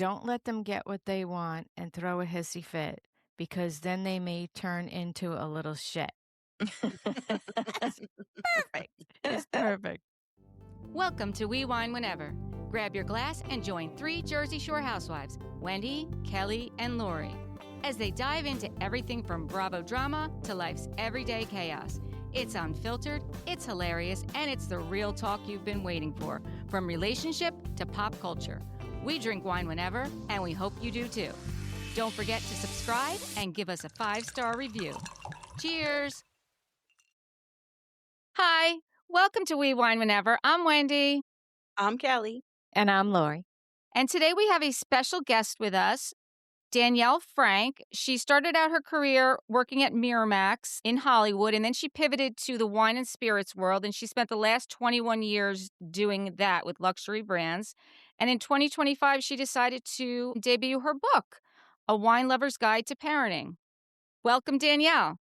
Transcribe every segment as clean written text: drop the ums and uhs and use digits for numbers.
don't let them get what they want and throw a hissy fit because then they may turn into a little shit. That's perfect. It's perfect. Welcome to We Wine Whenever. Grab your glass and join three Jersey Shore housewives, Wendy, Kelly, and Lori, as they dive into everything from Bravo drama to life's everyday chaos. It's unfiltered, it's hilarious, and it's the real talk you've been waiting for, from relationship to pop culture. We drink wine whenever, and we hope you do too. Don't forget to subscribe and give us a 5-star review. Cheers! Hi, welcome to We Wine Whenever. I'm Wendy. I'm Kelly. And I'm Lori. And today we have a special guest with us, Danielle Frank. She started out her career working at Miramax in Hollywood, and then she pivoted to the wine and spirits world, and she spent the last 21 years doing that with luxury brands. And in 2025, she decided to debut her book, A Wine Lover's Guide to Parenting. Welcome, Danielle.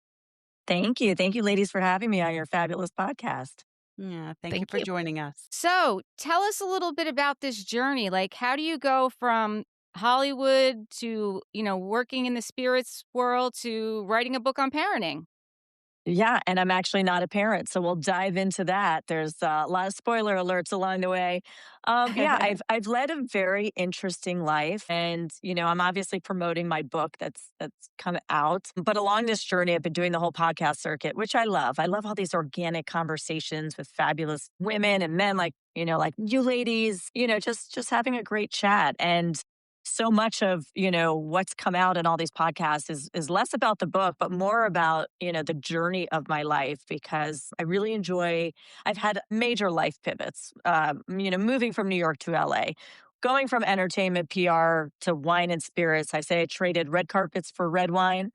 Thank you. Thank you, ladies, for having me on your fabulous podcast. Yeah, thank you Thank for you. joining us. So tell us a little bit about this journey. Like, how do you go from Hollywood to, working in the spirits world to writing a book on parenting? Yeah, and I'm actually not a parent, so we'll dive into that. There's a lot of spoiler alerts along the way. Yeah, I've led a very interesting life, and I'm obviously promoting my book that's come out. But along this journey, I've been doing the whole podcast circuit, which I love. I love all these organic conversations with fabulous women and men, like you ladies. Just having a great chat. And so much of what's come out in all these podcasts is less about the book but more about the journey of my life, because I really enjoy. I've had major life pivots, moving from New York to LA, going from entertainment PR to wine and spirits. I say I traded red carpets for red wine,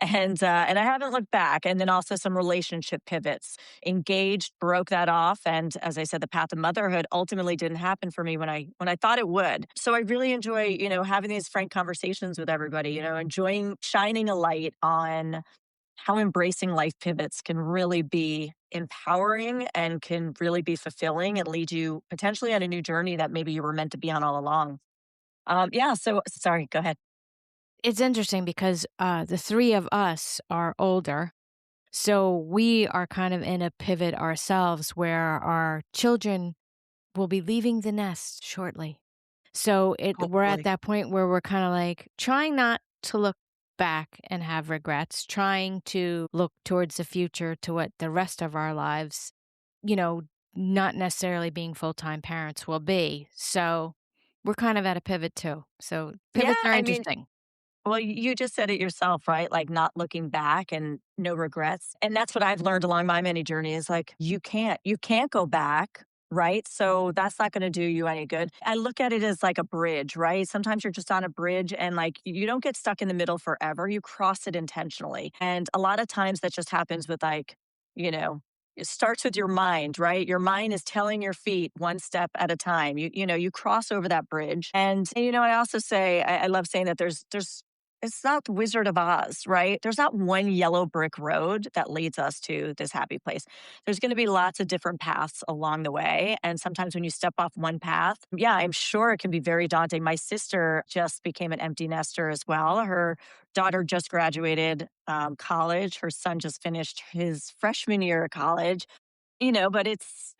and I haven't looked back. And then also some relationship pivots. Engaged, broke that off, and as I said, the path of motherhood ultimately didn't happen for me when I thought it would. So I really enjoy having these frank conversations with everybody. Enjoying shining a light on how embracing life pivots can really be empowering and can really be fulfilling and lead you potentially on a new journey that maybe you were meant to be on all along. Yeah. So sorry. Go ahead. It's interesting because the three of us are older. So we are kind of in a pivot ourselves where our children will be leaving the nest shortly. So we're at Hopefully. that point where we're kind of like trying not to look back and have regrets, trying to look towards the future to what the rest of our lives, not necessarily being full-time parents will be. So we're kind of at a pivot too. So Yeah. pivots are I mean, interesting. well, you just said it yourself, right? Like not looking back and no regrets. And that's what I've learned along my many journeys. Like you can't go back, right? So that's not going to do you any good. I look at it as like a bridge, right? Sometimes you're just on a bridge and like you don't get stuck in the middle forever. You cross it intentionally. And a lot of times that just happens with like, you know, it starts with your mind, right? Your mind is telling your feet one step at a time. You cross over that bridge. And I also say, I love saying that there's it's not the Wizard of Oz, right? There's not one yellow brick road that leads us to this happy place. There's going to be lots of different paths along the way. And sometimes when you step off one path, yeah, I'm sure it can be very daunting. My sister just became an empty nester as well. Her daughter just graduated college. Her son just finished his freshman year of college. But it's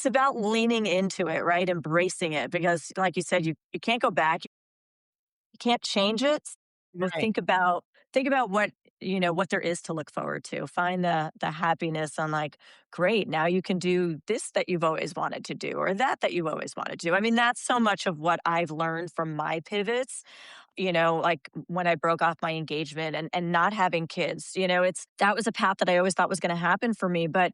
about leaning into it, right? Embracing it, because like you said, you can't go back. You can't change it. But Right. think about what there is to look forward to. Find the happiness on like, great, now you can do this that you've always wanted to do, or that you've always wanted to do. I mean, that's so much of what I've learned from my pivots. Like when I broke off my engagement and not having kids, that was a path that I always thought was going to happen for me. But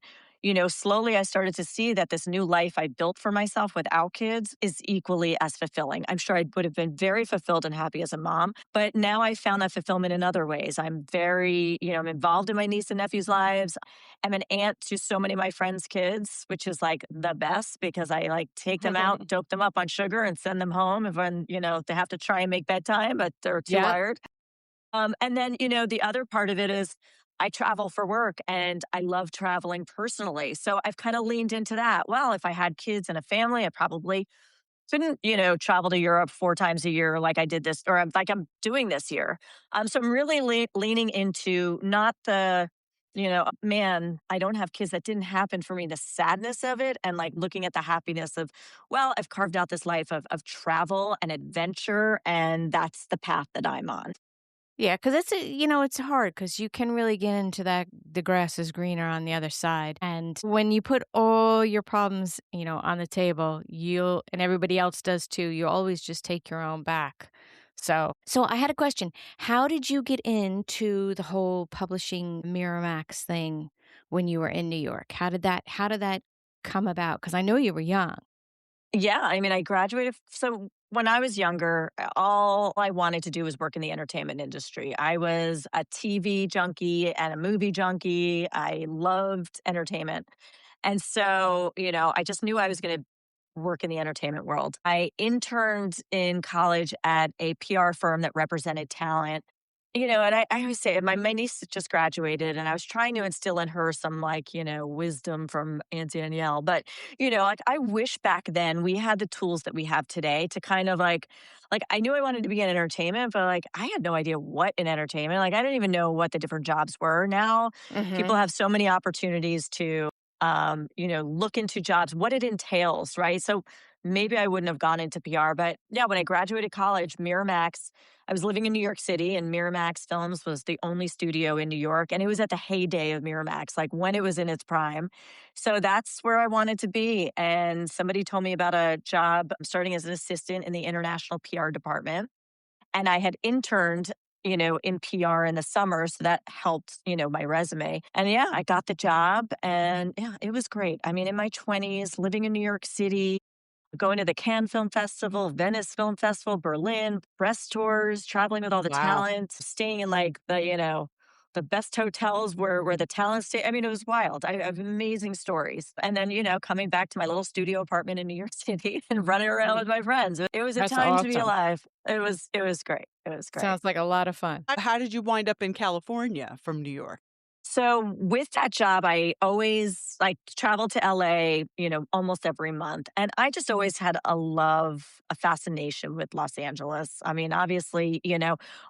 slowly I started to see that this new life I built for myself without kids is equally as fulfilling. I'm sure I would have been very fulfilled and happy as a mom, but now I found that fulfillment in other ways. I'm very, I'm involved in my niece and nephew's lives. I'm an aunt to so many of my friends' kids, which is like the best because I like take them out, dope them up on sugar and send them home. And when, they have to try and make bedtime, but they're too Yeah. wired. And then, the other part of it is I travel for work and I love traveling personally. So I've kind of leaned into that. Well, if I had kids and a family, I probably couldn't, travel to Europe 4 times a year like I did this or like I'm doing this year. So I'm really leaning into not the, man, I don't have kids. That didn't happen for me. The sadness of it and like looking at the happiness of, well, I've carved out this life of travel and adventure, and that's the path that I'm on. Yeah, because it's hard because you can really get into that the grass is greener on the other side, and when you put all your problems, on the table, you'll and everybody else does too, you always just take your own back. So I had a question. How did you get into the whole publishing Miramax thing when you were in New York? How did that come about? Because I know you were young. Yeah, I mean, I graduated. So when I was younger, all I wanted to do was work in the entertainment industry. I was a TV junkie and a movie junkie. I loved entertainment. And so, I just knew I was going to work in the entertainment world. I interned in college at a PR firm that represented talent. And I always say my niece just graduated and I was trying to instill in her some like, wisdom from Aunt Danielle. But, like I wish back then we had the tools that we have today to kind of like I knew I wanted to be in entertainment, but like I had no idea what in entertainment. Like I didn't even know what the different jobs were. Now people Mhm. have so many opportunities to look into jobs, what it entails, right? So maybe I wouldn't have gone into PR, but yeah, when I graduated college, Miramax, I was living in New York City and Miramax Films was the only studio in New York. And it was at the heyday of Miramax, like when it was in its prime. So that's where I wanted to be. And somebody told me about a job starting as an assistant in the international PR department. And I had interned, in PR in the summer. So that helped, my resume. And yeah, I got the job and yeah, it was great. I mean, in my 20s, living in New York City, going to the Cannes Film Festival, Venice Film Festival, Berlin, press tours, traveling with all the Wow. talent, staying in like the best hotels where the talent stay. I mean, it was wild. I have amazing stories. And then, coming back to my little studio apartment in New York City and running around with my friends. It was a That's time to be awesome. alive. It was great. It was great. Sounds like a lot of fun. How did you wind up in California from New York? So with that job, I always like traveled to LA, almost every month. And I just always had a fascination with Los Angeles. I mean, obviously,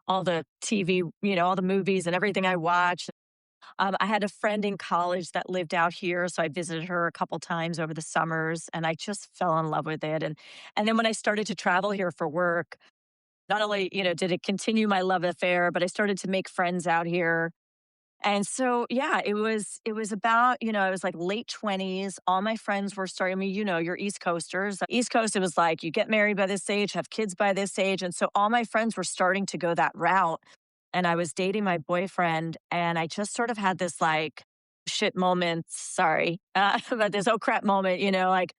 all the TV, all the movies and everything I watched. I had a friend in college that lived out here, so I visited her a couple times over the summers, and I just fell in love with it. And then when I started to travel here for work, not only did it continue my love affair, but I started to make friends out here and so, yeah, it was about, I was like late 20s. All my friends were starting. I mean, you're East Coasters. East Coast, it was like you get married by this age, have kids by this age. And so all my friends were starting to go that route. And I was dating my boyfriend, and I just sort of had this like shit moment. Sorry, but this oh crap moment, like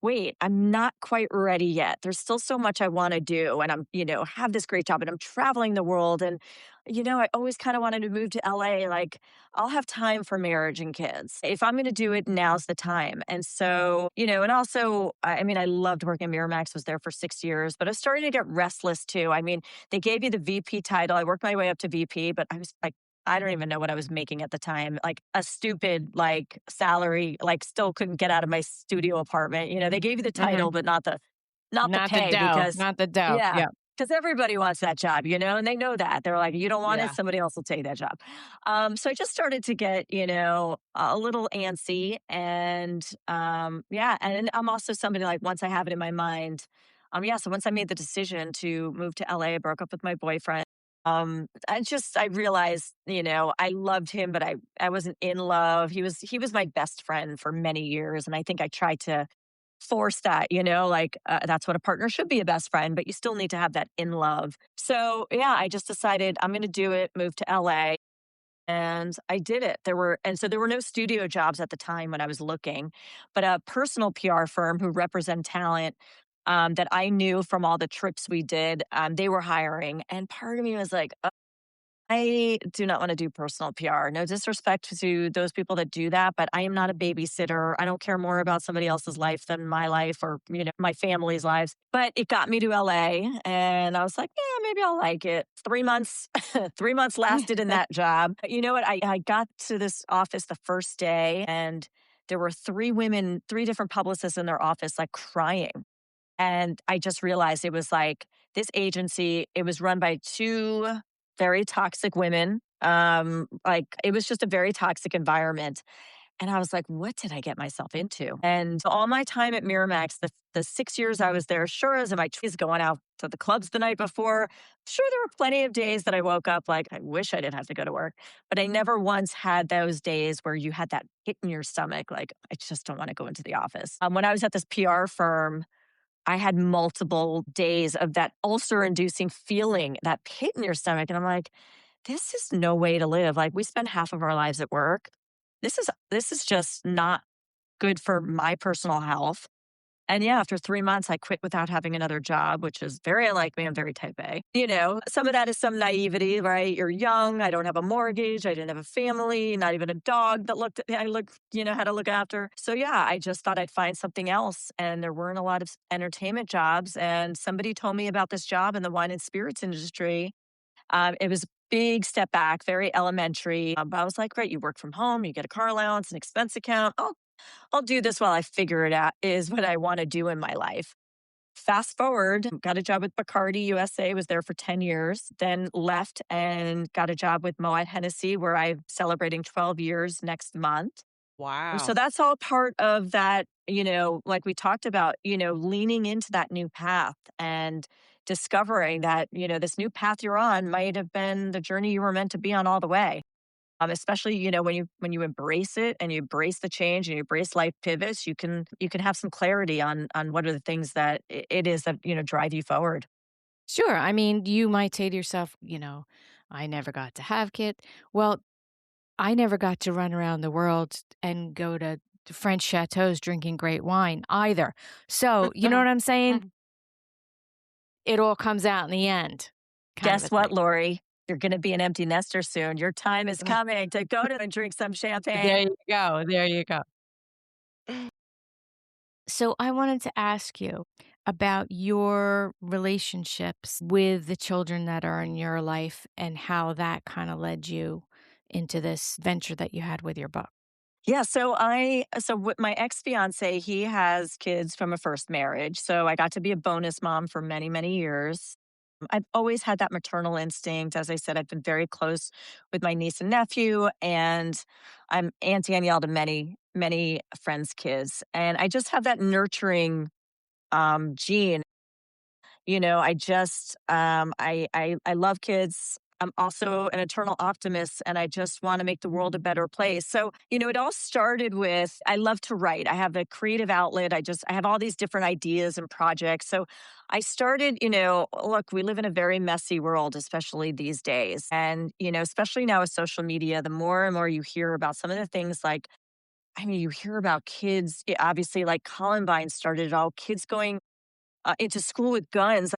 wait, I'm not quite ready yet. There's still so much I want to do. And I'm, have this great job and I'm traveling the world. And, I always kind of wanted to move to LA. Like, I'll have time for marriage and kids. If I'm going to do it, now's the time. And so, and also, I mean, I loved working at Miramax, was there for 6 years, but I was starting to get restless too. I mean, they gave you the VP title. I worked my way up to VP, but I was like, I don't even know what I was making at the time, like a stupid like salary, like still couldn't get out of my studio apartment. They gave you the title, Mhm. but not the Not the pay dough, because not the dough. yeah, Yeah. because everybody wants that job, and they know that. They're like, you don't want it, Yeah. somebody else will take that job. So I just started to get, a little antsy and yeah, and I'm also somebody like once I have it in my mind, yeah, so once I made the decision to move to LA, I broke up with my boyfriend. I realized, I loved him, but I wasn't in love. He was my best friend for many years. And I think I tried to force that, like that's what a partner should be, a best friend, but you still need to have that in love. So yeah, I just decided I'm going to do it, move to LA. And I did it. There were no studio jobs at the time when I was looking, but a personal PR firm who represent talent that I knew from all the trips we did, they were hiring. And part of me was like, I do not want to do personal PR. No disrespect to those people that do that, but I am not a babysitter. I don't care more about somebody else's life than my life or, my family's lives. But it got me to LA and I was like, yeah, maybe I'll like it. 3 months, 3 months lasted in that job. But you know what? I got to this office the first day and there were three women, three different publicists in their office, like crying And I just realized it was like this agency, it was run by two very toxic women. Like it was just a very toxic environment. And I was like, what did I get myself into? And all my time at Miramax, the 6 years I was there, sure as in my 20s going out to the clubs the night before, sure, there were plenty of days that I woke up like, I wish I didn't have to go to work. But I never once had those days where you had that hit in your stomach, like, I just don't want to go into the office. When I was at this PR firm, I had multiple days of that ulcer inducing feeling, that pit in your stomach. And I'm like, this is no way to live. Like we spend half of our lives at work. This is just not good for my personal health. And yeah, after 3 months, I quit without having another job, which is very unlike me. I'm very type A. Some of that is some naivety, right? You're young. I don't have a mortgage. I didn't have a family, not even a dog that I looked, had to look after. So yeah, I just thought I'd find something else. And there weren't a lot of entertainment jobs. And somebody told me about this job in the wine and spirits industry. It was a big step back, very elementary. But I was like, great, you work from home, you get a car allowance, an expense account. I'll do this while I figure it out, is what I want to do in my life. Fast forward, got a job with Bacardi USA, was there for 10 years, then left and got a job with Moet Hennessy, where I'm celebrating 12 years next month. So Wow. that's all part of that, like we talked about, leaning into that new path and discovering that, this new path you're on might have been the journey you were meant to be on all the way. Especially, when you embrace it and you embrace the change and you embrace life pivots, you can have some clarity on what are the things that it is that, drive you forward. Sure. I mean, you might say to yourself, I never got to have kids. Well, I never got to run around the world and go to French chateaus drinking great wine either. So, you know what I'm saying? It all comes out in the end, kind of a Guess what, thing. Lori? You're going to be an empty nester soon. Your time is coming to go to and drink some There champagne. you go. There you go. So I wanted to ask you about your relationships with the children that are in your life and how that kind of led you into this venture that you had with your book. Yeah, so with my ex-fiance, he has kids from a first marriage. So I got to be a bonus mom for many, many years. I've always had that maternal instinct. As I said, I've been very close with my niece and nephew, and I'm Aunt Danielle to many, many friends' kids. And I just have that nurturing gene. I just I love kids. I'm also an eternal optimist and I just want to make the world a better place. So, it all started with I love to write. I have a creative outlet. I have all these different ideas and projects. So, I started, look, we live in a very messy world, especially these days. And, especially now with social media, the more and more you hear about some of the things like you hear about kids, obviously, like Columbine started it all, kids going into school with guns.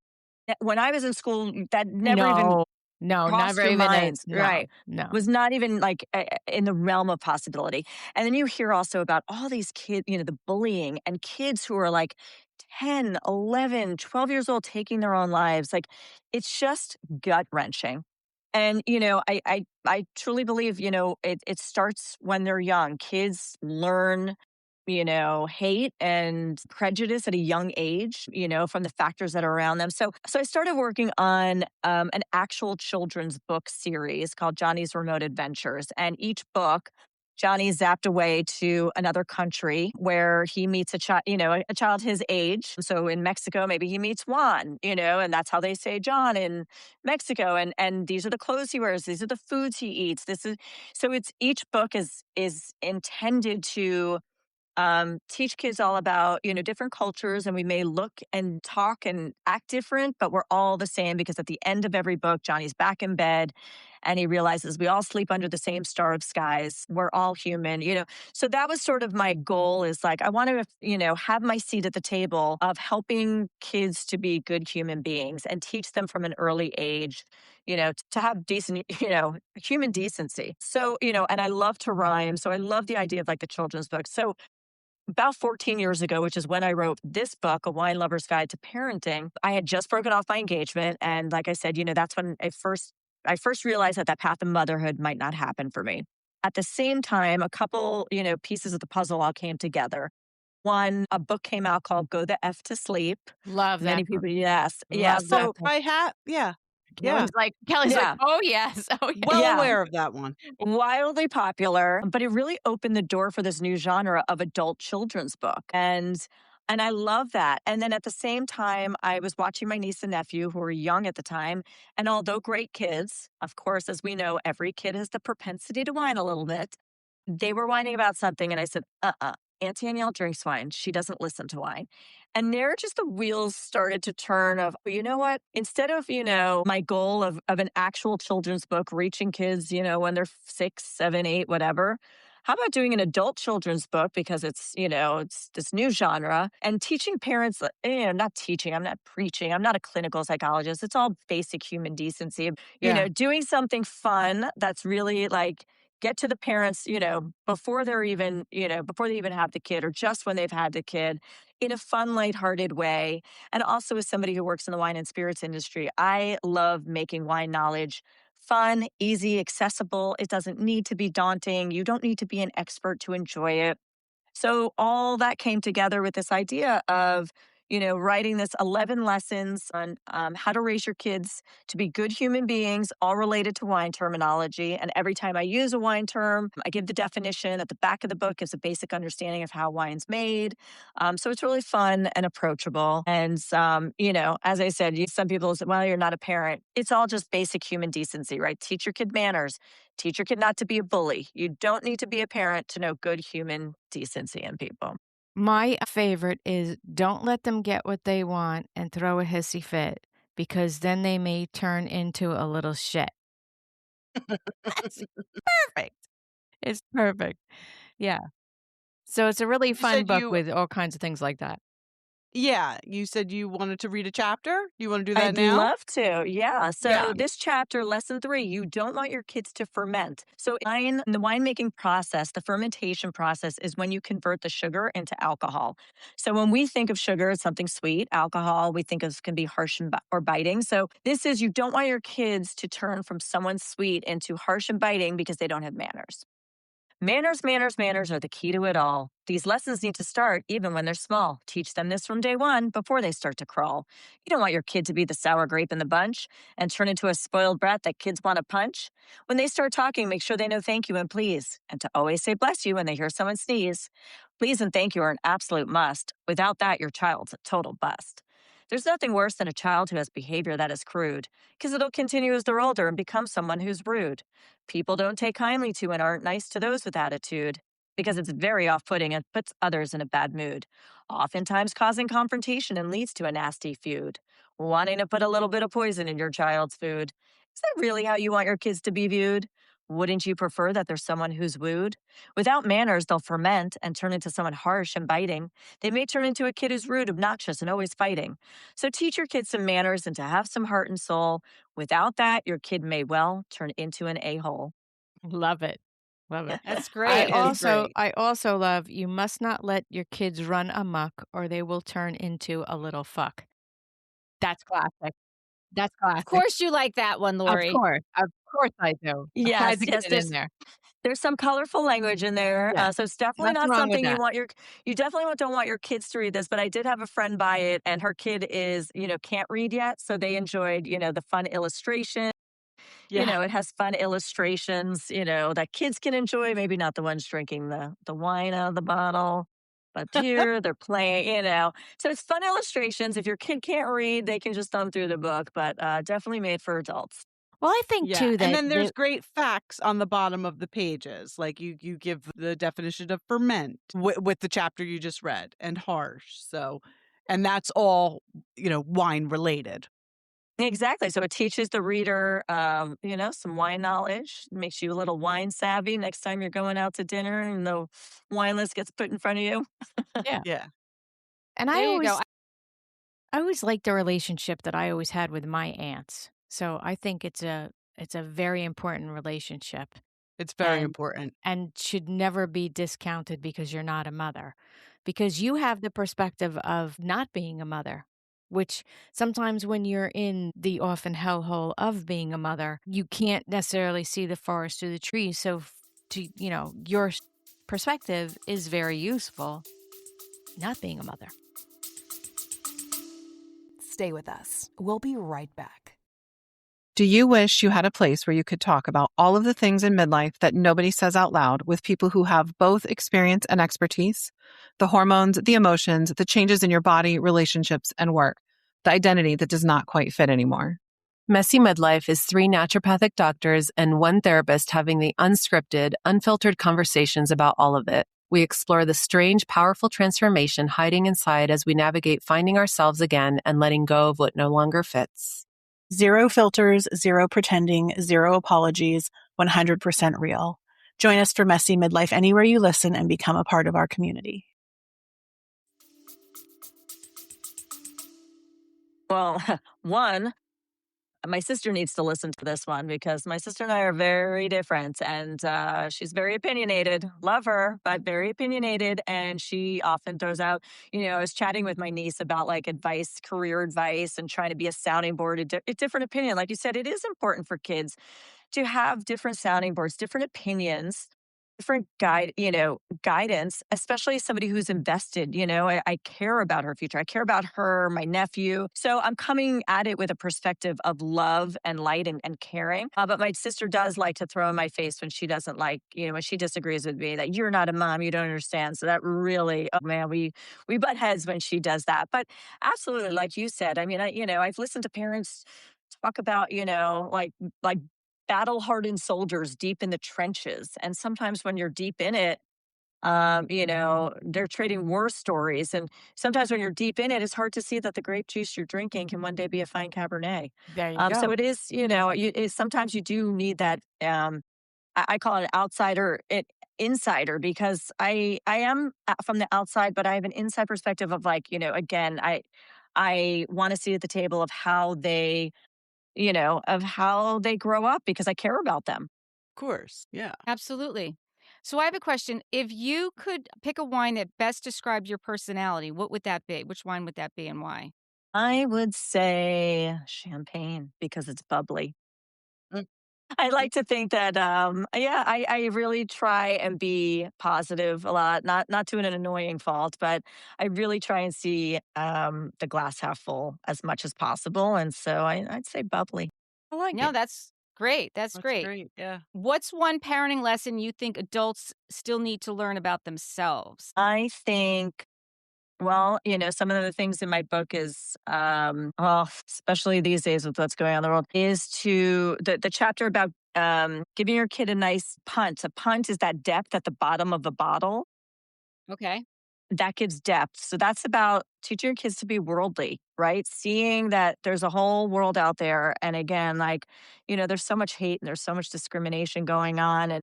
When I was in school, that never even No, no, crossed never your even minds, no, right? no. Was not even like in the realm of possibility. And then you hear also about all these kids, the bullying and kids who are like 10, 11, 12 years old taking their own lives. Like it's just gut wrenching. And, I truly believe, it starts when they're young. Kids learn hate and prejudice at a young age, from the factors that are around them. So I started working on an actual children's book series called Johnny's Remote Adventures. And each book, Johnny zapped away to another country where he meets a child, a child his age. So in Mexico, maybe he meets Juan, and that's how they say John in Mexico. And these are the clothes he wears. These are the foods he eats. This is so it's each book is intended to teach kids all about different cultures, and we may look and talk and act different, but we're all the same because at the end of every book Johnny's back in bed and he realizes we all sleep under the same star of skies, we're all human. So that was sort of my goal, is like I want to have my seat at the table of helping kids to be good human beings and teach them from an early age to have decent, human decency. So, and I love to rhyme. So I love the idea of like the children's book. So about 14 years ago, which is when I wrote this book, A Wine Lover's Guide to Parenting, I had just broken off my engagement. And like I said, that's when I first realized that path of motherhood might not happen for me. At the same time, a couple, pieces of the puzzle all came together. A book came out called Go the F to Sleep. Love that Many book. people, yes. Yeah. Love that So, book. I have yeah, yeah. Kelly's like, yeah, "Oh, yes. Oh, yes." Well yeah. aware of that one. Wildly popular, but it really opened the door for this new genre of adult children's book. And I love that. And then at the same time, I was watching my niece and nephew who were young at the time. And although great kids, of course, as we know, every kid has the propensity to whine a little bit. They were whining about something, and I said, Aunt Danielle drinks wine. She doesn't listen to wine. And there just the wheels started to turn of, "Well, you know what? Instead of, my goal of an actual children's book reaching kids, when they're 6, 7, 8, whatever, how about doing an adult children's book because it's this new genre and teaching parents, not teaching, I'm not preaching, I'm not a clinical psychologist. It's all basic human decency. Yeah. Doing something fun that's really like get to the parents, before before they even have the kid or just when they've had the kid in a fun, lighthearted way. And also as somebody who works in the wine and spirits industry, I love making wine knowledge fun, easy, accessible. It doesn't need to be daunting. You don't need to be an expert to enjoy it. So all that came together with this idea of, writing this 11 lessons on how to raise your kids to be good human beings, all related to wine terminology. And every time I use a wine term, I give the definition at the back of the book is a basic understanding of how wine's made. So it's really fun and approachable. And, as I said, some people say, well, you're not a parent. It's all just basic human decency, right? Teach your kid manners. Teach your kid not to be a bully. You don't need to be a parent to know good human decency in people. My favorite is don't let them get what they want and throw a hissy fit because then they may turn into a little shit. That's perfect. It's perfect. Yeah. So it's a really You fun said book you with all kinds of things like that. yeah, you said you wanted to read a chapter? Do you wanna do that I'd now? love to. Yeah. Yeah. So this chapter, lesson 3, you don't want your kids to ferment. So in the winemaking process, the fermentation process is when you convert the sugar into alcohol. So when we think of sugar as something sweet, alcohol we think of can be harsh or biting. So this is you don't want your kids to turn from someone sweet into harsh and biting because they don't have manners. Manners, manners, manners are the key to it all. These lessons need to start even when they're small. Teach them this from day one before they start to crawl. You don't want your kid to be the sour grape in the bunch and turn into a spoiled brat that kids want to punch. When they start talking, make sure they know thank you and please, and to always say bless you when they hear someone sneeze. Please and thank you are an absolute must. Without that, your child's a total bust. There's nothing worse than a child who has behavior that is crude, because it'll continue as they're older and become someone who's rude. People don't take kindly to and aren't nice to those with attitude because it's very off putting and puts others in a bad mood, oftentimes causing confrontation and leads to a nasty feud. Wanting to put a little bit of poison in your child's food. Is that really how you want your kids to be viewed? Wouldn't you prefer that there's someone who's wooed? Without manners, they'll ferment and turn into someone harsh and biting. They may turn into a kid who's rude, obnoxious, and always fighting. So teach your kids some manners and to have some heart and soul. Without that, your kid may well turn into an a-hole. Love it. Love it. That's I That great. is also great. I also love you must not let your kids run amok or they will turn into a little fuck. That's classic. That's Of classic. course you like that one, Lori. Of course I do. I Yes, had to get yes, it in there. there's some colorful language in there. Yeah, So it's definitely nothing not wrong with something that. you definitely don't want your kids to read this, but I did have a friend buy it and her kid is, can't read yet. So they enjoyed, the fun illustration. Yeah. It has fun illustrations, that kids can enjoy, maybe not the ones drinking the wine out of the bottle. But here they're playing, So it's fun illustrations. If your kid can't read, they can just thumb through the book, but definitely made for adults. Well, I think Yeah, too and that then they there's great facts on the bottom of the pages, like you give the definition of ferment with the chapter you just read and harsh, so and that's all, wine related. Exactly. So it teaches the reader, some wine knowledge, makes you a little wine savvy next time you're going out to dinner and the wine list gets put in front of you. yeah. Yeah. And There you go. I always liked the relationship that I always had with my aunts. So I think it's a very important relationship It's very and important. should never be discounted because you're not a mother. Because you have the perspective of not being a mother, which sometimes when you're in the often hellhole of being a mother, you can't necessarily see the forest through the trees. So your perspective is very useful. not being a mother. Stay with us. We'll be right back. Do you wish you had a place where you could talk about all of the things in midlife that nobody says out loud with people who have both experience and expertise? The hormones, the emotions, the changes in your body, relationships, and work. The identity that does not quite fit anymore. Messy Midlife is 3 naturopathic doctors and 1 therapist having the unscripted, unfiltered conversations about all of it. We explore the strange, powerful transformation hiding inside as we navigate finding ourselves again and letting go of what no longer fits. Zero filters, zero pretending, zero apologies, 100% real. Join us for Messy Midlife anywhere you listen and become a part of our community. Well, one, my sister needs to listen to this one because my sister and I are very different, and she's very opinionated. Love her, but very opinionated. And she often throws out, I was chatting with my niece about like advice, career advice, and trying to be a sounding board, a different opinion. Like you said, it is important for kids to have different sounding boards, different opinions, different guidance, especially somebody who's invested. I care about her future. I care about her, my nephew. So I'm coming at it with a perspective of love and light and caring. But my sister does like to throw in my face when she doesn't like, when she disagrees with me that you're not a mom, you don't understand. So that really, oh man, we butt heads when she does that. But absolutely, like you said, I mean, I've listened to parents talk about, like battle hardened soldiers deep in the trenches. And sometimes when you're deep in it, they're trading war stories. And sometimes when you're deep in it, it's hard to see that the grape juice you're drinking can one day be a fine Cabernet. There you So go. it is, sometimes you do need that. I call it insider because I am from the outside, but I have an inside perspective of like, again, I want to see at the table of how they grow up because I care about them. Of course. Yeah. Absolutely. So I have a question. If you could pick a wine that best describes your personality, what would that be? Which wine would that be and why? I would say champagne because it's bubbly. Mm, I mm. like to think that, yeah, I really try and be positive a lot, not to an annoying fault, but I really try and see the glass half full as much as possible. And so I'd say bubbly. I like No, it. that's great. That's That's great. great. Yeah. What's one parenting lesson you think adults still need to learn about themselves? I think Well, some of the things in my book is, well, especially these days with what's going on in the world, is the chapter about giving your kid a nice punt. A punt is that depth at the bottom of the bottle Okay. that gives depth. So that's about teaching your kids to be worldly, right? Seeing that there's a whole world out there. And again, like, there's so much hate and there's so much discrimination going on. And,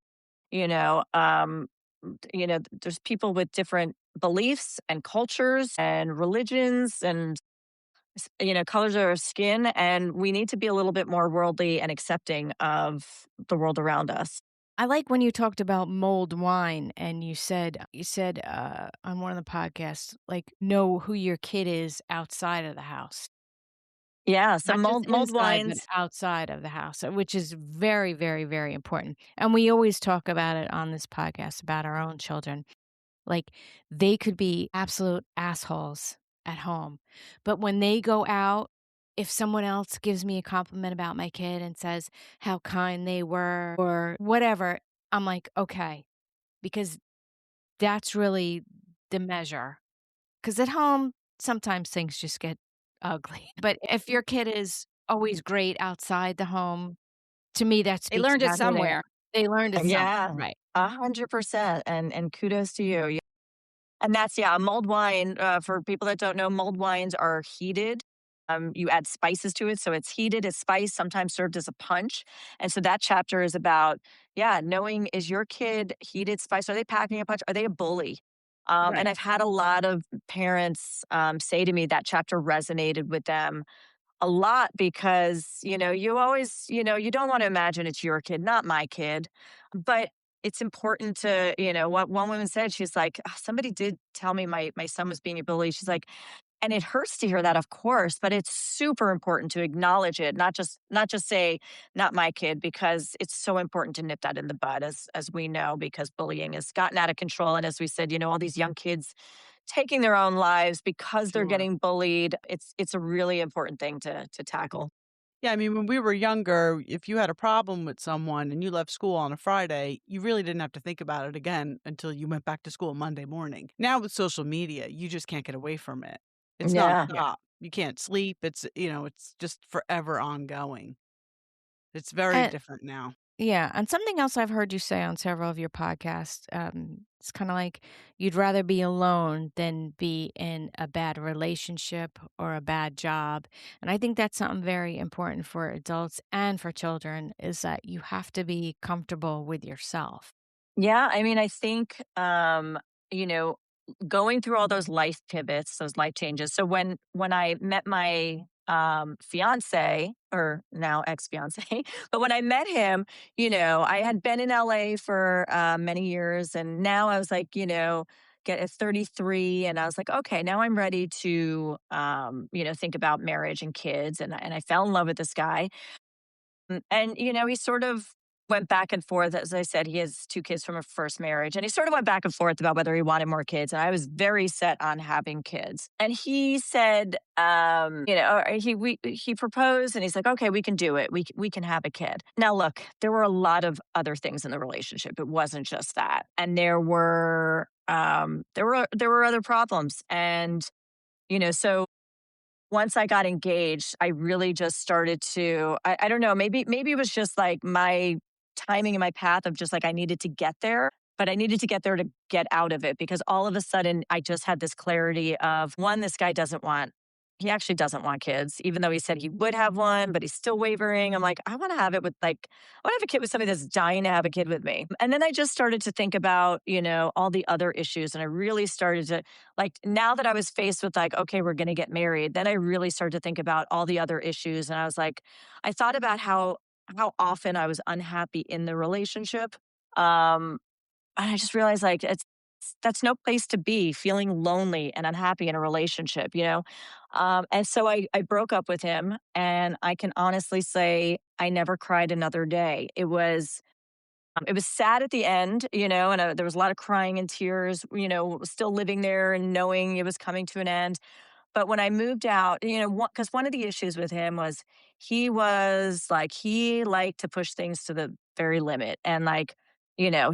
you know, um, there's people with different beliefs and cultures and religions and, colors of our skin. And we need to be a little bit more worldly and accepting of the world around us. I like when you talked about mulled wine and you said on one of the podcasts, like, know who your kid is outside of the house. Yeah. So Not just mold inside, but wines. outside of the house, which is very, very, very important. And we always talk about it on this podcast about our own children. Like, they could be absolute assholes at home, but when they go out, if someone else gives me a compliment about my kid and says how kind they were or whatever, I'm like, "Okay," because that's really the measure. Because at home, sometimes things just get ugly. But if your kid is always great outside the home, to me, that They speaks learned it about who they are. somewhere. They learned it somewhere, Yeah, right. 100%. And kudos to you. Yeah. And that's, yeah, mulled wine. For people that don't know, mulled wines are heated. You add spices to it. So it's heated, it's spiced, sometimes served as a punch. And so that chapter is about, yeah, knowing is your kid heated, spiced? Are they packing a punch? Are they a bully? And Right. I've had a lot of parents say to me that chapter resonated with them a lot because, you always, you don't want to imagine it's your kid, not my kid. But it's important to, what one woman said, she's like, "Ah, somebody did tell me my son was being a bully." She's like, and it hurts to hear that, of course, but it's super important to acknowledge it, not just say, not my kid, because it's so important to nip that in the bud, as we know, because bullying has gotten out of control. And as we said, all these young kids taking their own lives because they're Sure. getting bullied. It's a really important thing to tackle. Yeah, I mean, when we were younger, if you had a problem with someone and you left school on a Friday, you really didn't have to think about it again until you went back to school Monday morning. Now with social media, you just can't get away from it. It's Yeah. nonstop. You can't sleep. It's just forever ongoing. It's very And different now. yeah, and something else I've heard you say on several of your podcasts, it's kind of like you'd rather be alone than be in a bad relationship or a bad job. And I think that's something very important for adults and for children is that you have to be comfortable with yourself. Yeah, I mean, I think, you know, going through all those life pivots, those life changes. So when I met my fiance, or now ex-fiance, but when I met him, I had been in LA for many years, and now I was like, get at 33, and I was like, okay, now I'm ready to think about marriage and kids, and I fell in love with this guy. And, he sort of went back and forth. As I said, he has 2 kids from a first marriage, and he sort of went back and forth about whether he wanted more kids, and I was very set on having kids. And he said, he proposed, and he's like, "Okay, we can do it. We can have a kid." Now, look, there were a lot of other things in the relationship. It wasn't just that. And there were other problems. And, so once I got engaged, I really just started to I don't know, maybe it was just like my timing and my path of just like I needed to get there, but I needed to get there to get out of it because all of a sudden I just had this clarity of one, this guy doesn't want he actually doesn't want kids, even though he said he would have one, but he's still wavering. I'm like, I want to have it with I want to have a kid with somebody that's dying to have a kid with me. And then I just started to think about, all the other issues. And I really started to now that I was faced with okay, we're going to get married, then I really started to think about all the other issues. And I was like, I thought about how often I was unhappy in the relationship. Um, and I just realized that's no place to be feeling lonely and unhappy in a relationship. And so I broke up with him, and I can honestly say I never cried another day. It was sad at the end, and there was a lot of crying and tears, still living there and knowing it was coming to an end. But when I moved out, because one of the issues with him was he liked to push things to the very limit. And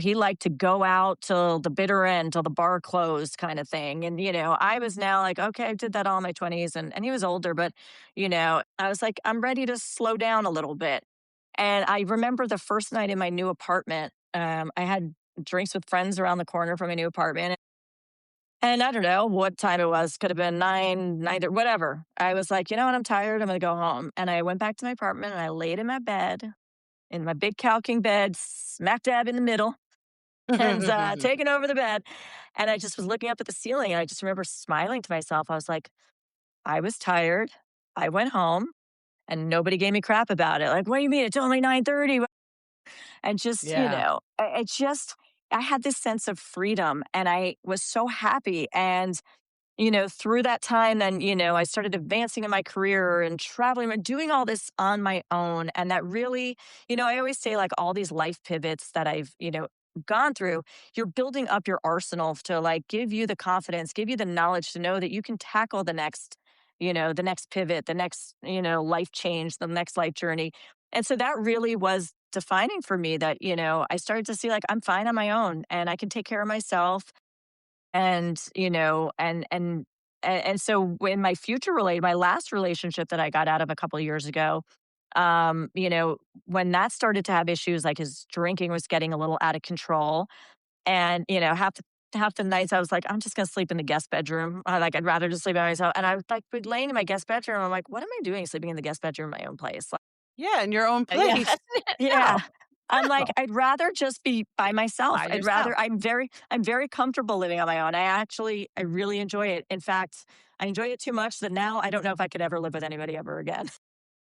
he liked to go out till the bitter end, till the bar closed kind of thing. And, I was now like, okay, I did that all in my 20s, and he was older, but, I was like, I'm ready to slow down a little bit. And I remember the first night in my new apartment, I had drinks with friends around the corner from my new apartment. And I don't know what time it was. Could have been 9, whatever. I was like, you know what? I'm tired. I'm going to go home. And I went back to my apartment and I laid in my bed, in my big calking bed, smack dab in the middle, and taking over the bed. And I just was looking up at the ceiling. And I just remember smiling to myself. I was like, I was tired. I went home and nobody gave me crap about it. Like, what do you mean? It's only 9:30. And just, Yeah. I had this sense of freedom and I was so happy. And through that time, then, I started advancing in my career and traveling and doing all this on my own. And that really, I always say all these life pivots that I've, gone through, you're building up your arsenal to give you the confidence, give you the knowledge to know that you can tackle the next pivot, the next, life change, the next life journey. And so that really was defining for me that, I started to see I'm fine on my own and I can take care of myself and so in my my last relationship that I got out of a couple of years ago, when that started to have issues, his drinking was getting a little out of control, and half the nights I was like, I'm just gonna sleep in the guest bedroom. I'd rather just sleep by myself. And I was would laying in my guest bedroom. I'm like, what am I doing sleeping in the guest bedroom in my own place? Yeah, in your own Yeah, place. Yeah. no, I'm like, no, I'd rather just be by myself. by yourself. I'm very comfortable living on my own. I really enjoy it. In fact, I enjoy it too much that now I don't know if I could ever live with anybody ever again.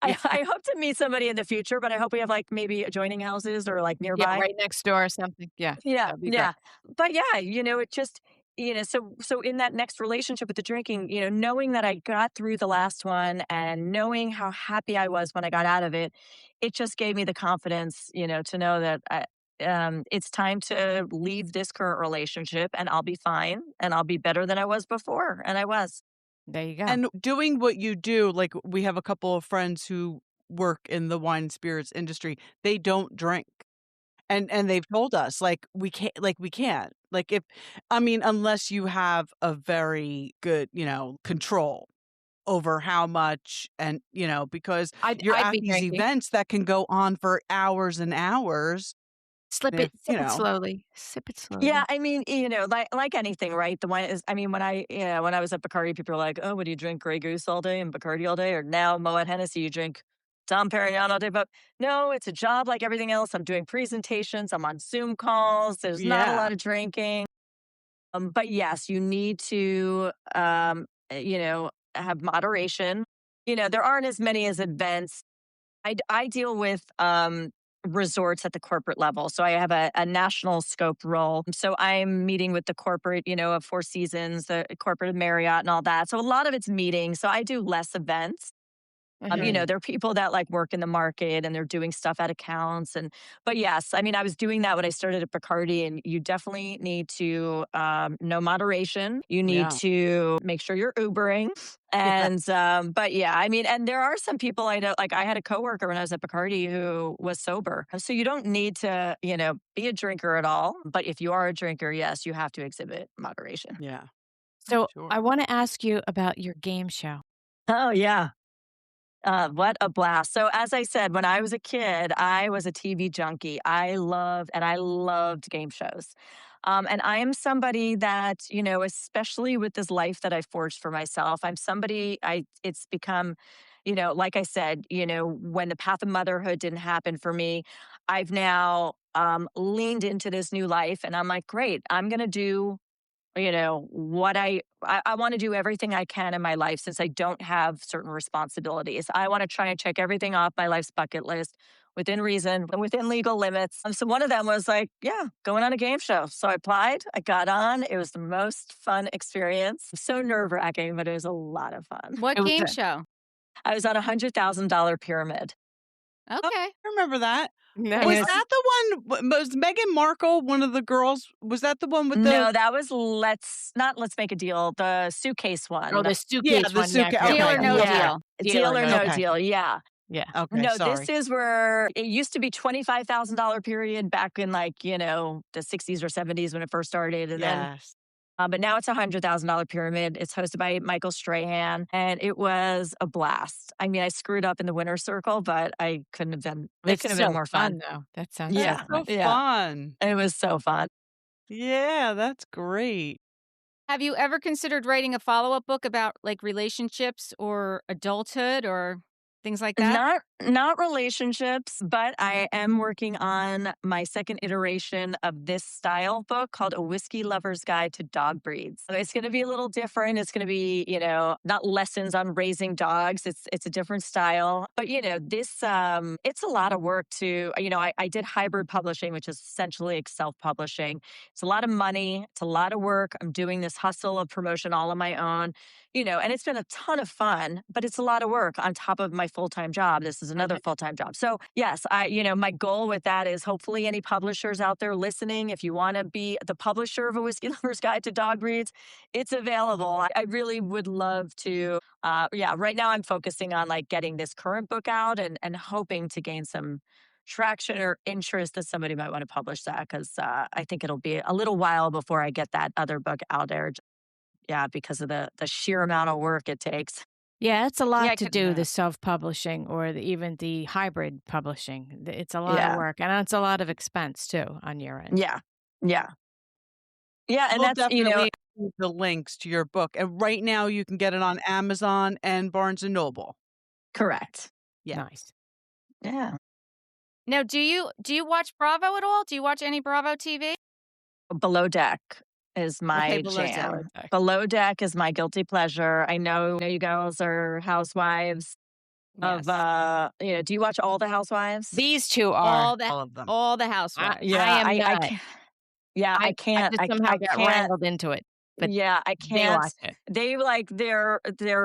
I, Yeah. I hope to meet somebody in the future, but I hope we have maybe adjoining houses or Yeah, nearby. right next door or something. Yeah, Yeah, that'd be great. yeah. But yeah, it just, so in that next relationship with the drinking, knowing that I got through the last one and knowing how happy I was when I got out of it, it just gave me the confidence, to know that it's time to leave this current relationship and I'll be fine and I'll be better than I was before. And I was. There you go. And doing what you do, like we have a couple of friends who work in the wine and spirits industry. They don't drink. And they've told us we can't. Like if I mean, unless you have a very good, control over how much and, because you're I'd at be these drinking. events that can go on for hours and hours. Slip And if, it, sip it slowly. Sip it Yeah, slowly. I mean, like anything, right? The wine is, I mean, when I was at Bacardi, people are like, "Oh, what do you drink Grey Goose all day and Bacardi all day?" Or now Moet Hennessy, you drink Dom Perignon all day. But no, it's a job like everything else. I'm doing presentations. I'm on Zoom calls. There's not a yeah. lot of drinking. But yes, you need to, have moderation. There aren't as many as events. I deal with resorts at the corporate level. So I have a national scope role. So I'm meeting with the corporate, of Four Seasons, the corporate of Marriott and all that. So a lot of it's meetings. So I do less events. Mhm. There are people that like work in the market and they're doing stuff at accounts. But yes, I mean, I was doing that when I started at Bacardi, and you definitely need to know moderation. You need Yeah. to make sure you're Ubering. Yeah. But yeah, I mean, and there are some people I know, like I had a coworker when I was at Bacardi who was sober. So you don't need to, be a drinker at all. But if you are a drinker, yes, you have to exhibit moderation. Yeah. So I Sure. want to ask you about your game show. Oh, yeah. What a blast. So, as I said, when I was a kid, I was a TV junkie. I loved game shows. And I am somebody that, especially with this life that I forged for myself, it's become, like I said, when the path of motherhood didn't happen for me, I've now leaned into this new life and I'm like, great, I'm going to do what I want to do everything I can in my life since I don't have certain responsibilities. I want to try and check everything off my life's bucket list within reason and within legal limits. So one of them was like, yeah, going on a game show. So I applied, I got on. It was the most fun experience. So nerve-wracking, but it was a lot of fun. What It was game a show? I was on $100,000 pyramid. Oh, Okay. I remember that. It Was nice. was that the one was Meghan Markle, one of the girls? Was that the one with the no, that was let's make a deal. The suitcase Oh, one. the Yeah, suitcase the one. Yeah, suitcase. yeah, Deal Okay, or no okay, Yeah. deal? deal Deal or or no no okay, deal. deal. Yeah. Yeah. okay. No, this Sorry. is where it used to be $25,000 period back in like, the 60s or 70s when it first started. And then, Yes. but now it's a $100,000 pyramid. It's hosted by Michael Strahan and it was a blast. I mean, I screwed up in the winner's circle, but it It's could have been so more fun. fun though. That sounds so That's Yeah. fun. so Yeah. fun. It was so fun. Yeah, that's great. Have you ever considered writing a follow-up book about like relationships or adulthood or things like that? Not relationships, but I am working on my second iteration of this style book called A Whiskey Lover's Guide to Dog Breeds. So it's going to be a little different. It's going to be, not lessons on raising dogs. It's a different style. But this it's a lot of work to, I did hybrid publishing, which is essentially like self-publishing. It's a lot of money, it's a lot of work. I'm doing this hustle of promotion all on my own. And it's been a ton of fun, but it's a lot of work on top of my full-time job. This is another Mhm. full-time job. So yes, my goal with that is hopefully any publishers out there listening, if you want to be the publisher of A Whiskey Lover's Guide to Dog Breeds, it's available. I really would love to. Yeah, right now I'm focusing on like getting this current book out and hoping to gain some traction or interest that somebody might want to publish that because I think it'll be a little while before I get that other book out there. Yeah, because of the sheer amount of work it takes. Yeah, it's a Yeah, lot I to could do, the self-publishing or even the hybrid publishing. It's a lot of Yeah, work and it's a lot of expense too on your end. yeah, yeah, yeah, and We'll that's definitely include the links to your book. And right now you can get it on Amazon and Barnes and Noble. correct. Yeah. Nice. Yeah. Now, do you watch Bravo at all? Do you watch any Bravo TV? Below Deck is Okay, my Below Deck. Below jam. deck. Below Deck is my guilty pleasure. I know you girls are housewives of, Yes. do you watch all the housewives? These two are. All of them. All the I housewives. I Yeah, am I not. can't. Yeah, I I can't. just I somehow got can't. wrangled into it. but Yeah, I they can't. watch it. They like there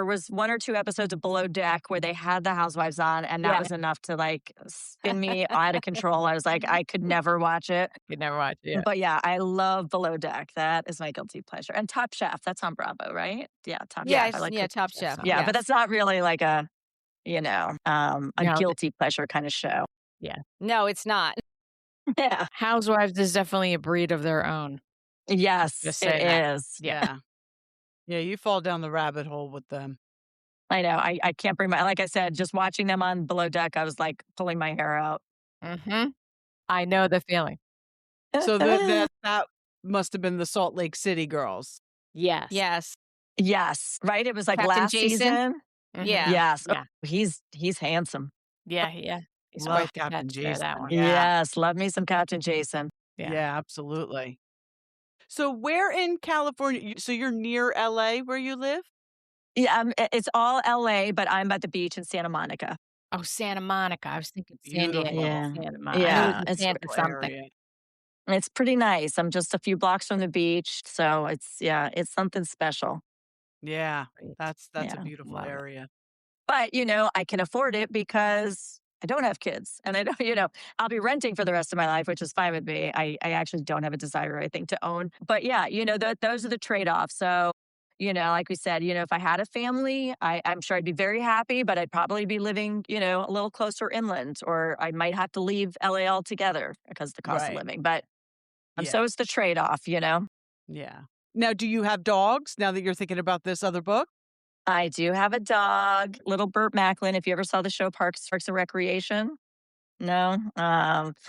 was 1 or 2 episodes of Below Deck where they had the housewives on, and that Yeah. was enough to like spin me out of control. I was like, I could never watch it. Could never watch it. Yeah. But yeah, I love Below Deck. That is my guilty pleasure. And Top Chef, that's on Bravo, right? Yeah, Top Yeah, Chef. I like yeah, cooking Top shows. Chef. Yeah, Yes. but that's not really like a a No, guilty pleasure kind of show. yeah. No, it's not. Yeah. Housewives is definitely a breed of their own. Yes, Just it say that. is. Yeah. Yeah, you fall down the rabbit hole with them. I know. I can't bring like I said, just watching them on Below Deck, I was like pulling my hair out. Mm-hmm. I know the feeling. So that must have been the Salt Lake City girls. Yes. Yes. Yes, right? It was like Captain last Jason? season. Mhm. Yeah. Yes. Yeah. Oh, he's handsome. Yeah. He's Love quite the Captain catch there, that Jason. one. Yeah. Yes, love me some Captain Jason. Yeah, absolutely. So where in California? So you're near LA where you live? Yeah, it's all LA, but I'm at the beach in Santa Monica. Oh, Santa Monica. I was thinking San Diego. Beautiful. Yeah. Santa Monica. I knew Yeah, it was it's Santa Beautiful something. area. It's pretty nice. I'm just a few blocks from the beach, so it's something special. Yeah, Great. that's a Yeah, beautiful love it. area. But, I can afford it because I don't have kids. And I don't, I'll be renting for the rest of my life, which is fine with me. I actually don't have a desire, I think, to own. But yeah, those are the trade offs. So, like we said, if I had a family, I'm sure I'd be very happy, but I'd probably be living, a little closer inland, or I might have to leave LA altogether because of the cost of Right. living. But Yeah. so it's the trade off, Yeah. Now, do you have dogs now that you're thinking about this other book? I do have a dog, little Burt Macklin. If you ever saw the show Parks and Recreation, no.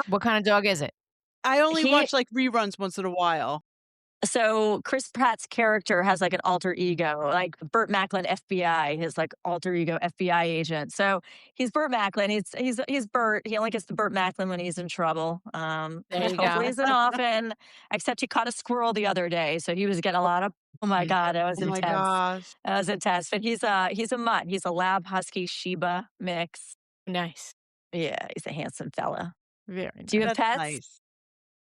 What kind of dog is it? I only He- watch like reruns once in a while. So Chris Pratt's character has like an alter ego, like Burt Macklin, FBI, his like alter ego FBI agent. So he's Burt Macklin. He's Burt. He only gets the Burt Macklin when he's in trouble. There Which you hopefully go. isn't often. Except he caught a squirrel the other day, so he was getting a lot of. Oh my God, that was Oh my intense. gosh. That was intense. But he's a mutt. He's a lab husky Shiba mix. Nice. Yeah, he's a handsome fella. Very Do you nice. have That's pets? nice.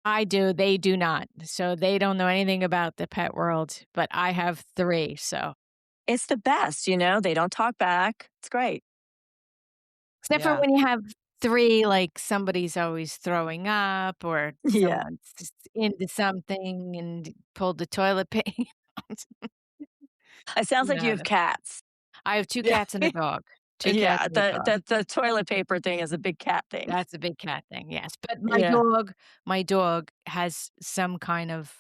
I do. They do not. So they don't know anything about the pet world, but I have 3. So It's the best, they don't talk back. It's great. except Yeah. for when you have 3, like somebody's always throwing up or Yeah. someone's just into something and pulled the toilet paper. It sounds like you Yeah. have cats. I have 2 Yeah. cats and a dog. 2 Yeah, cats and a dog. the toilet paper thing is a big cat thing. That's a big cat thing, yes. But Yeah. my dog has some kind of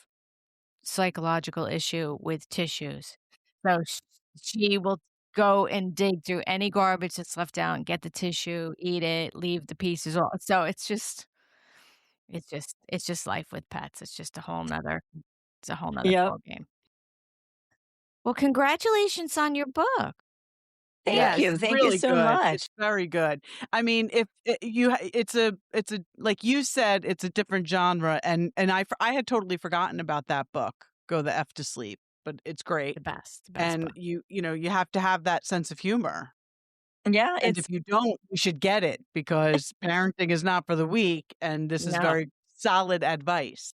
psychological issue with tissues. So she will go and dig through any garbage that's left out, get the tissue, eat it, leave the pieces all. So it's just life with pets. It's just a whole nother Yep. ball game. Well, congratulations on your book. Thank Yes, you. it's Thank really you so good. much. It's very good. I mean, if it's a like you said, it's a different genre, and I had totally forgotten about that book, Go the F to Sleep, but it's great. The best And book. you have to have that sense of humor. Yeah, And it's if you don't, you should get it because parenting is not for the weak, and this is No. very solid advice.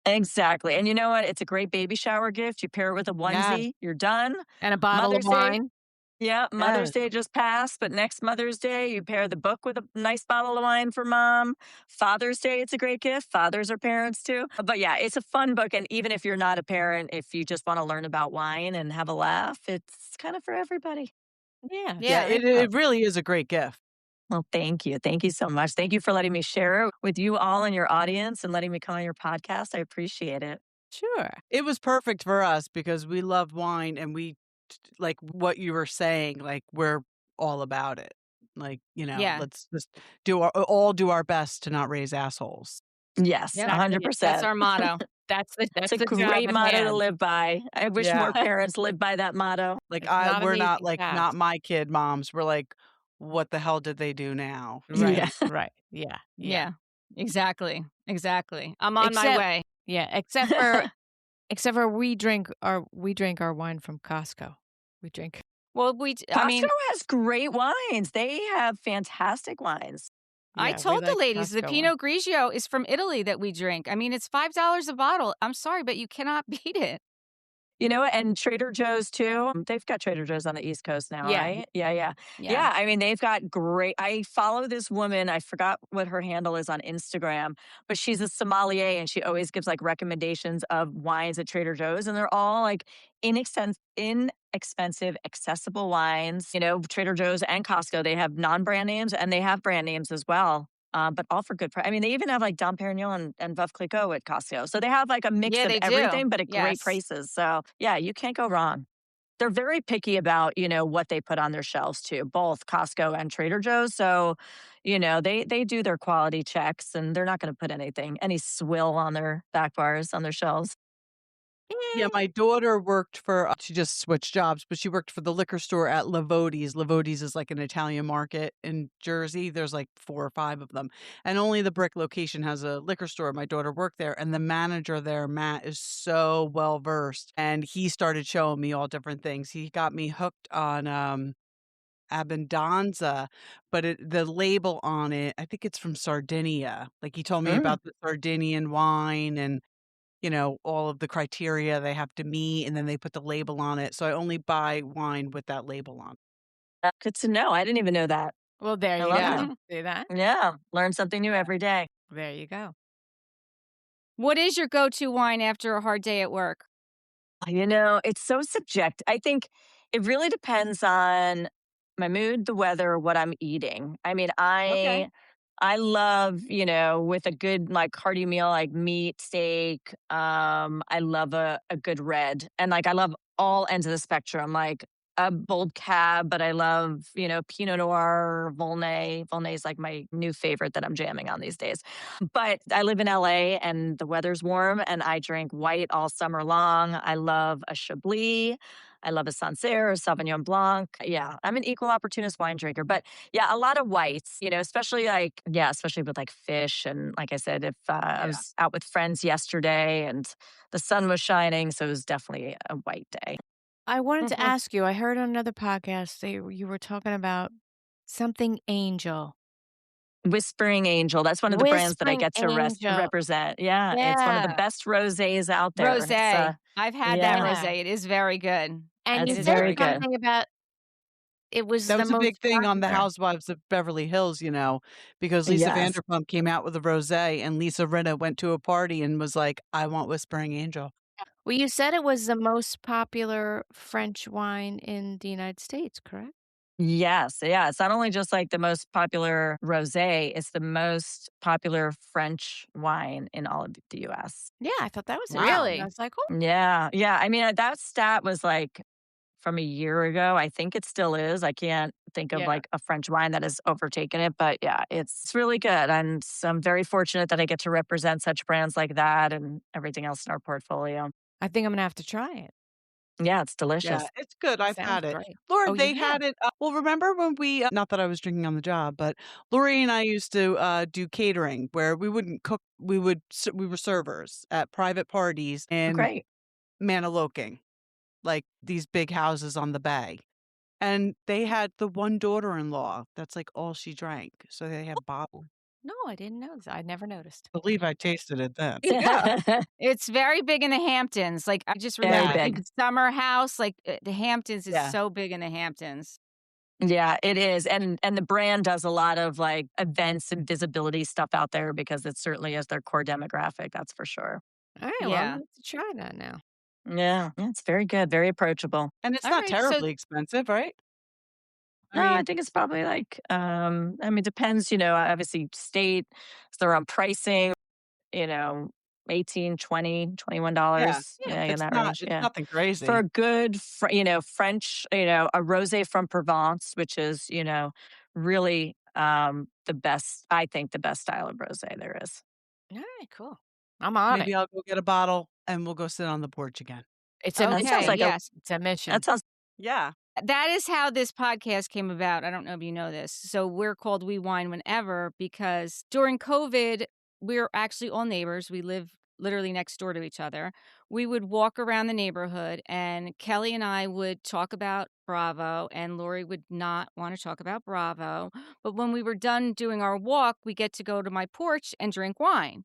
exactly. And you know what? It's a great baby shower gift. You pair it with a onesie, you're done. And a bottle Mother's of Day. wine. Yeah, Mother's Yes. Day just passed, but next Mother's Day, you pair the book with a nice bottle of wine for mom. Father's Day, it's a great gift. Fathers are parents too. But yeah, it's a fun book. And even if you're not a parent, if you just want to learn about wine and have a laugh, it's kind of for everybody. Yeah. Yeah, it really is a great gift. Well, thank you. Thank you so much. Thank you for letting me share it with you all and your audience and letting me come on your podcast. I appreciate it. Sure. It was perfect for us because we love wine and we like what you were saying, like we're all about it. Like, Yeah. let's just do our best to not raise assholes. Yes, Yep. 100%. That's our motto. That's It's a the job great at motto to hand. live by. I wish Yeah. more parents lived by that motto. Like It's not an we're not easy like task. not my kid moms. We're like, what the hell did they do now? Right. Yeah. Right. Yeah. Yeah. Exactly. I'm on my Except- way. Yeah. Except for we drink our wine from Costco. We drink. Well, Costco has great wines. They have fantastic wines. I Yeah, we told the like ladies the Costco Pinot Grigio is from Italy that we drink. I mean, it's $5 a bottle. I'm sorry, but you cannot beat it. You know, and Trader Joe's too. They've got Trader Joe's on the East Coast now, Yeah. right? Yeah, yeah. Yeah. Yeah, I mean, they've got great I follow this woman, I forgot what her handle is on Instagram, but she's a sommelier and she always gives like recommendations of wines at Trader Joe's and they're all like inexpensive, accessible wines. You know, Trader Joe's and Costco, they have non-brand names and they have brand names as well. But all for good price. I mean, they even have like Dom Perignon and Veuve Clicquot at Costco. So they have like a mix Yeah, of they do. everything, but at great Yes. prices. So yeah, you can't go wrong. They're very picky about, you know, what they put on their shelves too, both Costco and Trader Joe's. So, you know, they do their quality checks and they're not going to put any swill on their back bars on their shelves. Yeah, my daughter worked for she just switched jobs, but she worked for the liquor store at Lavodi's. Lavodi's is like an Italian market in Jersey. There's like 4 or 5 of them, and only the Brick location has a liquor store. My daughter worked there, and the manager there, Matt, is so well versed, and he started showing me all different things. He got me hooked on, Abbondanza, but the label on it, I think it's from Sardinia. Like, he told me Mm. about the Sardinian wine and all of the criteria they have to meet, and then they put the label on it. So I only buy wine with that label on. Good to know. I didn't even know that. Well, there I you love go. that. Mhm. See that? Yeah, learn something new every day. There you go. What is your go-to wine after a hard day at work? You know, it's so subject. I think it really depends on my mood, the weather, what I'm eating. I mean, Okay. I love, you know, with a good like hearty meal like meat, steak. I love a good red. And like I love all ends of the spectrum, like a bold cab, but I love, you know, Pinot Noir, Volnay. Volnay is like my new favorite that I'm jamming on these days. But I live in LA and the weather's warm and I drink white all summer long. I love a Chablis. I love a Sancerre, a Sauvignon Blanc. Yeah, I'm an equal opportunist wine drinker, but yeah, a lot of whites, you know, especially like, yeah, especially with like fish. And like I said, if I Yeah. was out with friends yesterday and the sun was shining, so it was definitely a white day. I wanted to Mhm. ask you, I heard on another podcast you were talking about something angel. Whispering Angel. That's one of the brands that I Whispering get to angel. represent. Yeah, it's one of the Yeah. best rosés out there. It's Rosé. I've had that yeah, Yeah. rosé. It is very good. And It you it's is said very very good. good. something about it was That the was a big most thing on the popular. Housewives of Beverly Hills, because Lisa Yes. Vanderpump came out with a rosé, and Lisa Rinna went to a party and was like, "I want Whispering Angel." Well, you said it was the most popular French wine in the United States, correct? Yes, yeah, it's not only just, like, the most popular rosé, it's the most popular French wine in all of the US. Yeah, I thought that was Wow. interesting. I Really? was like, "Oh." Yeah, yeah, I mean, that stat was, like, from a year ago, I think it still is, I can't think of, Yeah. like, a French wine that has overtaken it, but yeah, it's really good, and so I'm very fortunate that I get to represent such brands like that and everything else in our portfolio. I think I'm gonna have to try it. Yeah, it's Yeah, delicious. it's good, I've Sounds had it. great. Laura, Oh, you they have? had it well, remember when we not that I was drinking on the job, but Lori and I used to, do catering where we wouldn't cook, we were servers at private parties Oh, in great. Maniloking, like, these big houses on the bay, and they had the one daughter-in-law, that's, like, all she drank, so they had bottled. No, I didn't know I never noticed. Believe I tasted it then. Yeah, It's very big in the Hamptons. Like, I just Very remember yeah, Big big. Summer House, like, the Hamptons is Yeah. so big in the Hamptons. Yeah, it is, and the brand does a lot of, like, events and visibility stuff out there because it certainly is their core demographic, that's for sure. Alright, well, I'm gonna Yeah. have to try that now. Yeah, yeah, it's very good, very approachable. and it's not Alright, so terribly expensive, right? I No, I mean, think it's probably like, I mean, depends, you know, obviously state, so they're on pricing, you know, 18, 20, yeah, $21, yeah, yeah, in it's that not range, it's yeah. nothing For crazy. a good, you know, French, you know, a rosé from Provence, which is, you know, really, the best, I think the best style of rosé there is. Alright, cool. I'm on it. Maybe I'll go get a bottle and we'll go sit on the porch again. It's a That sounds okay, mission. like a yes. It's a mission. that sounds Yeah. That is how this podcast came about. I don't know if you know this. So we're called We Wine Whenever because during COVID, we're actually all neighbors. We live literally next door to each other. We would walk around the neighborhood and Kelly and I would talk about Bravo and Lori would not want to talk about Bravo. But when we were done doing our walk, we get to go to my porch and drink wine.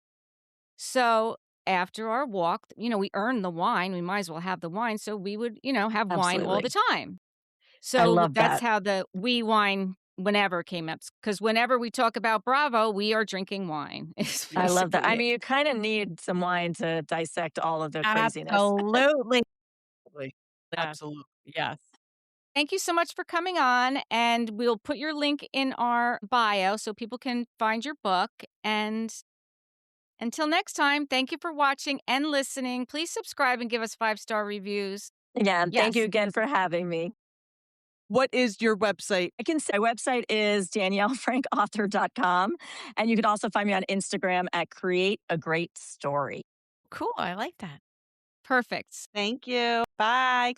So after our walk, we earn the wine. We might as well have the wine. So we would, have wine all the Absolutely. time. I So love that's that. how the we wine whenever came up. Because whenever we talk about Bravo, we are drinking wine. Is I love that. basically I it. mean, you kind of need some wine to dissect all of the craziness. Absolutely. Yeah. Absolutely. Yes. Thank you so much for coming on, and we'll put your link in our bio so people can find your book. And until next time, thank you for watching and listening. Please subscribe and give us 5-star reviews. Yeah, and thank you Yes. again for having me. What is your website? I can say my website is daniellefrankauthor.com. And you can also find me on Instagram at Create a Great Story. Cool. I like that. Perfect. Thank you. Bye.